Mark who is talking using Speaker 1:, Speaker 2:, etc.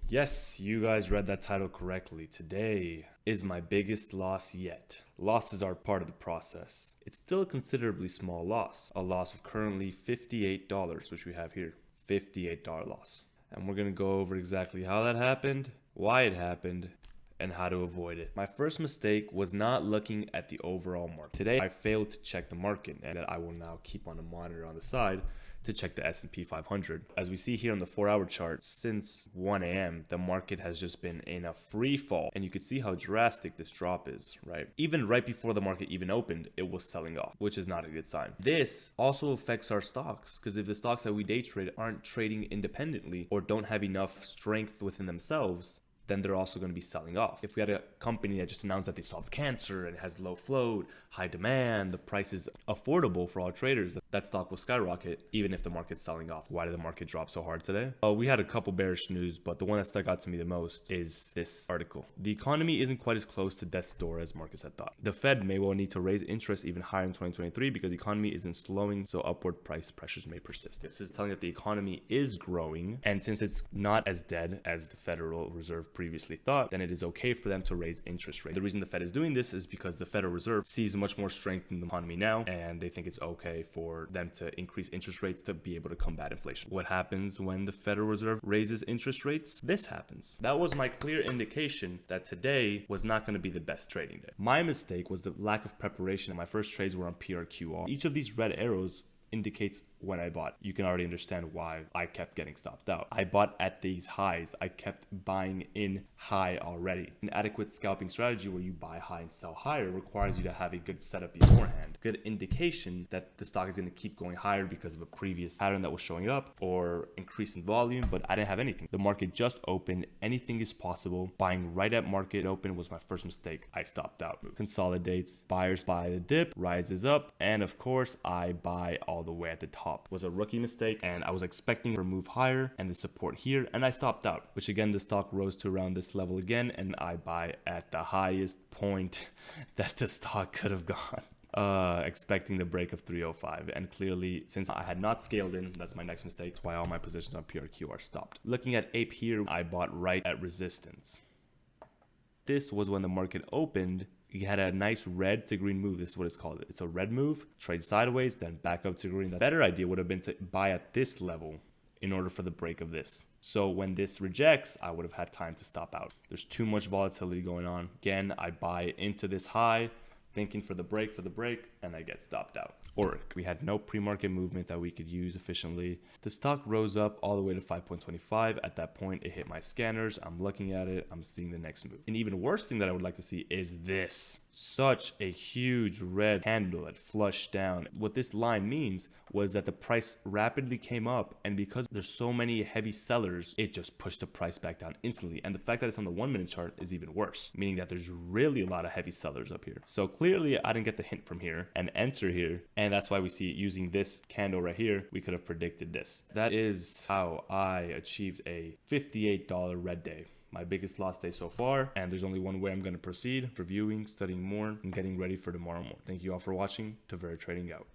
Speaker 1: Yes, you guys read that title correctly. Today is my biggest loss yet. Losses are part of the process. It's still a considerably small loss, a loss of currently $58, which we have here. $58 loss. And we're going to go over exactly how that happened, why it happened, and how to avoid it. My first mistake was not looking at the overall market. Today, I failed to check the market, and I will now keep on a monitor on the side to check the S&P 500. As we see here on the 4-hour chart, since 1 a.m., the market has just been in a free fall, and you can see how drastic this drop is, right? Even right before the market even opened, it was selling off, which is not a good sign. This also affects our stocks, because if the stocks that we day trade aren't trading independently or don't have enough strength within themselves, then they're also going to be selling off. If we had a company that just announced that they solved cancer and it has low float, high demand, the price is affordable for all traders, that stock will skyrocket even if the market's selling off. Why did the market drop so hard today? We had a couple bearish news, but the one that stuck out to me the most is this article. The economy isn't quite as close to death's door as markets had thought. The Fed may well need to raise interest even higher in 2023 because the economy isn't slowing, so upward price pressures may persist. This is telling that the economy is growing, and since it's not as dead as the Federal Reserve previously thought, then it is okay for them to raise interest rates. The reason the Fed is doing this is because the Federal Reserve sees much more strength in the economy now, and they think it's okay for them to increase interest rates to be able to combat inflation. What happens when the Federal Reserve raises interest rates? This happens. That was my clear indication that today was not going to be the best trading day. My mistake was the lack of preparation. My first trades were on PRQR. Each of these red arrows indicates when I bought. You can already understand why I kept getting stopped out. I bought at these highs. I kept buying in high already. An adequate scalping strategy where you buy high and sell higher requires you to have a good setup beforehand. Good indication that the stock is going to keep going higher because of a previous pattern that was showing up or increase in volume, but I didn't have anything. The market just opened. Anything is possible. Buying right at market open was my first mistake. I stopped out. Consolidates. Buyers buy the dip, rises up, and of course I buy all the way at the top. Was a rookie mistake, and I was expecting to move higher and the support here, and I stopped out, which again the stock rose to around this level again, and I buy at the highest point that the stock could have gone. Expecting the break of 305, and clearly since I had not scaled in, that's my next mistake. That's why all my positions on PRQ are stopped. Looking at ape here, I bought right at resistance. This was when the market opened. You had a nice red to green move. This is what it's called. It's a red move, trade sideways, then back up to green. The better idea would have been to buy at this level in order for the break of this. So when this rejects, I would have had time to stop out. There's too much volatility going on. Again, I buy into this high, thinking for the break, and I get stopped out. Or we had no pre-market movement that we could use efficiently. The stock rose up all the way to 5.25. At that point, it hit my scanners. I'm looking at it. I'm seeing the next move. An even worse thing that I would like to see is this. Such a huge red candle that flushed down. What this line means was that the price rapidly came up, and because there's so many heavy sellers, it just pushed the price back down instantly. And the fact that it's on the 1-minute chart is even worse, meaning that there's really a lot of heavy sellers up here. So clearly I didn't get the hint from here and enter here, and that's why we see using this candle right here, we could have predicted this. That is how I achieved a $58 red day. My biggest loss day so far, and there's only one way I'm going to proceed: reviewing, studying more, and getting ready for tomorrow morning. Thank you all for watching. Tavera Trading out.